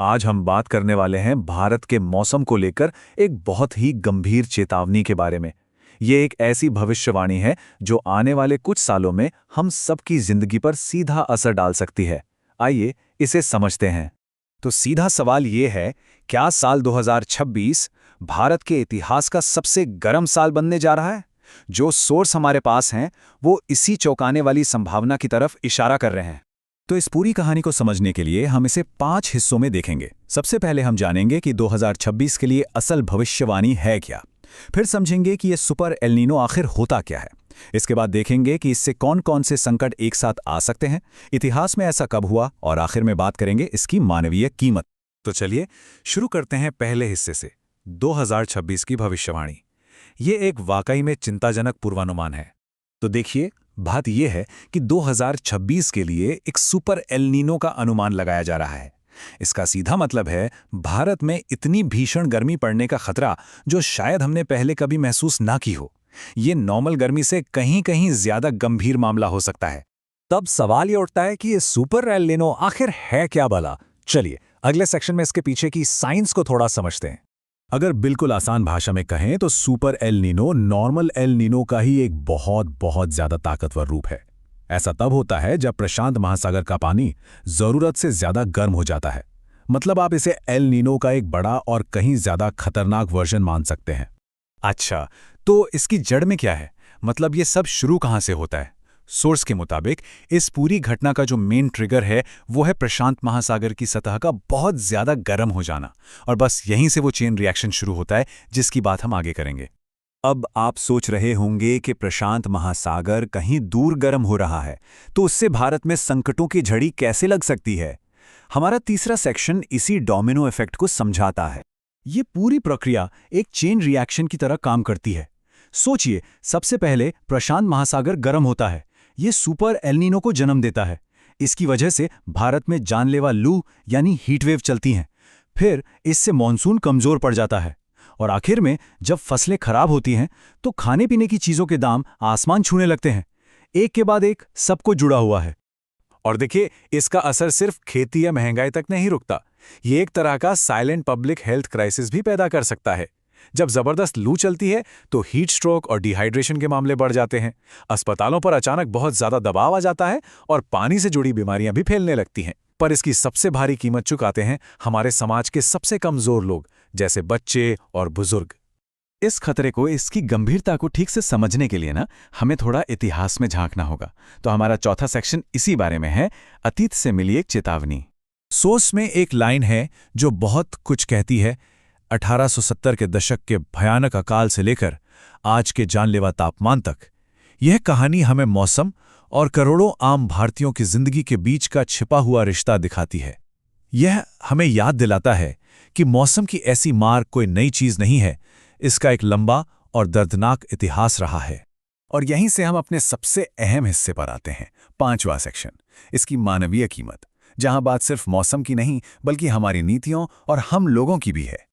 आज हम बात करने वाले हैं भारत के मौसम को लेकर एक बहुत ही गंभीर चेतावनी के बारे में। ये एक ऐसी भविष्यवाणी है जो आने वाले कुछ सालों में हम सबकी जिंदगी पर सीधा असर डाल सकती है। आइए इसे समझते हैं। तो सीधा सवाल ये है, क्या साल 2026 भारत के इतिहास का सबसे गर्म साल बनने जा रहा है? जो सोर्स हमारे पास हैं, वो इसी चौंकाने वाली संभावना की तरफ इशारा कर रहे हैं। तो इस पूरी कहानी को समझने के लिए हम इसे 5 हिस्सों में देखेंगे। सबसे पहले हम जानेंगे कि 2026 के लिए असल भविष्यवाणी है क्या। फिर समझेंगे कि ये सुपर एल नीनो आखिर होता क्या है। इसके बाद देखेंगे कि इससे कौन कौन से संकट एक साथ आ सकते हैं, इतिहास में ऐसा कब हुआ, और आखिर में बात करेंगे इसकी मानवीय कीमत। तो चलिए शुरू करते हैं पहले हिस्से से, 2026 की भविष्यवाणी। ये एक वाकई में चिंताजनक पूर्वानुमान है। तो देखिए, बात यह है कि 2026 के लिए एक सुपर एल नीनो का अनुमान लगाया जा रहा है। इसका सीधा मतलब है भारत में इतनी भीषण गर्मी पड़ने का खतरा जो शायद हमने पहले कभी महसूस ना की हो। ये नॉर्मल गर्मी से कहीं कहीं ज्यादा गंभीर मामला हो सकता है। तब सवाल ये उठता है कि ये सुपर एल नीनो आखिर है क्या भला। चलिए अगले सेक्शन में इसके पीछे की साइंस को थोड़ा समझते हैं। अगर बिल्कुल आसान भाषा में कहें तो super El Nino normal El Nino का ही एक बहुत बहुत ज्यादा ताकतवर रूप है। ऐसा तब होता है जब प्रशांत महासागर का पानी जरूरत से ज्यादा गर्म हो जाता है। मतलब आप इसे एल नीनो का एक बड़ा और कहीं ज्यादा खतरनाक वर्जन मान सकते हैं। अच्छा, तो इसकी जड़ में क्या है? मतलब ये सब शुरू कहां से होता है? सोर्स के मुताबिक इस पूरी घटना का जो मेन ट्रिगर है वो है प्रशांत महासागर की सतह का बहुत ज्यादा गर्म हो जाना, और बस यहीं से वो चेन रिएक्शन शुरू होता है जिसकी बात हम आगे करेंगे। अब आप सोच रहे होंगे कि प्रशांत महासागर कहीं दूर गर्म हो रहा है, तो उससे भारत में संकटों की झड़ी कैसे लग सकती है? हमारा तीसरा सेक्शन इसी डोमिनो इफेक्ट को समझाता है। ये पूरी प्रक्रिया एक चेन रिएक्शन की तरह काम करती है। सोचिए, सबसे पहले प्रशांत महासागर गर्म होता है। ये सुपर एल नीनो को जन्म देता है। इसकी वजह से भारत में जानलेवा लू यानी हीटवेव चलती हैं। फिर इससे मॉनसून कमजोर पड़ जाता है, और आखिर में जब फसलें खराब होती हैं तो खाने पीने की चीजों के दाम आसमान छूने लगते हैं। एक के बाद एक सबको जुड़ा हुआ है। और देखिए, इसका असर सिर्फ खेती या महंगाई तक नहीं रुकता। ये एक तरह का साइलेंट पब्लिक हेल्थ क्राइसिस भी पैदा कर सकता है। जब जबरदस्त लू चलती है तो हीट स्ट्रोक और डिहाइड्रेशन के मामले बढ़ जाते हैं। अस्पतालों पर अचानक बहुत ज्यादा दबाव आ जाता है और पानी से जुड़ी बीमारियां भी फैलने लगती हैं। पर इसकी सबसे भारी कीमत चुकाते हैं हमारे समाज के सबसे कमजोर लोग, जैसे बच्चे और बुजुर्ग। इस खतरे को, इसकी गंभीरता को ठीक से समझने के लिए ना हमें थोड़ा इतिहास में झांकना होगा। तो हमारा चौथा सेक्शन इसी बारे में है, अतीत से मिली एक चेतावनी। सोर्स में एक लाइन है जो बहुत कुछ कहती है। 1870 के दशक के भयानक अकाल से लेकर आज के जानलेवा तापमान तक, यह कहानी हमें मौसम और करोड़ों आम भारतीयों की जिंदगी के बीच का छिपा हुआ रिश्ता दिखाती है। यह हमें याद दिलाता है कि मौसम की ऐसी मार कोई नई चीज नहीं है, इसका एक लंबा और दर्दनाक इतिहास रहा है। और यहीं से हम अपने सबसे अहम हिस्से पर आते हैं, पांचवा सेक्शन, इसकी मानवीय कीमत, जहां बात सिर्फ मौसम की नहीं बल्कि हमारी नीतियों और हम लोगों की भी है।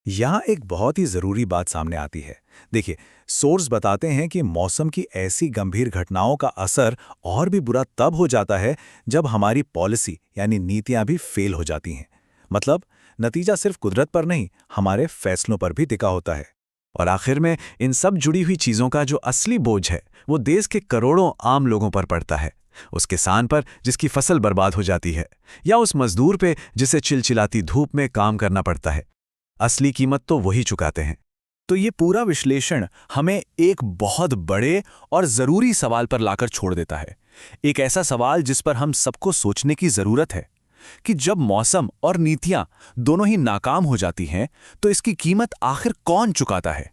यहाँ एक बहुत ही जरूरी बात सामने आती है। देखिए, सोर्स बताते हैं कि मौसम की ऐसी गंभीर घटनाओं का असर और भी बुरा तब हो जाता है जब हमारी पॉलिसी यानी नीतियां भी फेल हो जाती हैं। मतलब नतीजा सिर्फ कुदरत पर नहीं, हमारे फैसलों पर भी टिका होता है। और आखिर में इन सब जुड़ी हुई चीजों का जो असली बोझ है वो देश के करोड़ों आम लोगों पर पड़ता है। उस किसान पर जिसकी फसल बर्बाद हो जाती है, या उस मजदूर पे जिसे चिलचिलाती धूप में काम करना पड़ता है। असली कीमत तो वही चुकाते हैं। तो ये पूरा विश्लेषण हमें एक बहुत बड़े और जरूरी सवाल पर लाकर छोड़ देता है। एक ऐसा सवाल जिस पर हम सबको सोचने की जरूरत है कि जब मौसम और नीतियां दोनों ही नाकाम हो जाती हैं तो इसकी कीमत आखिर कौन चुकाता है?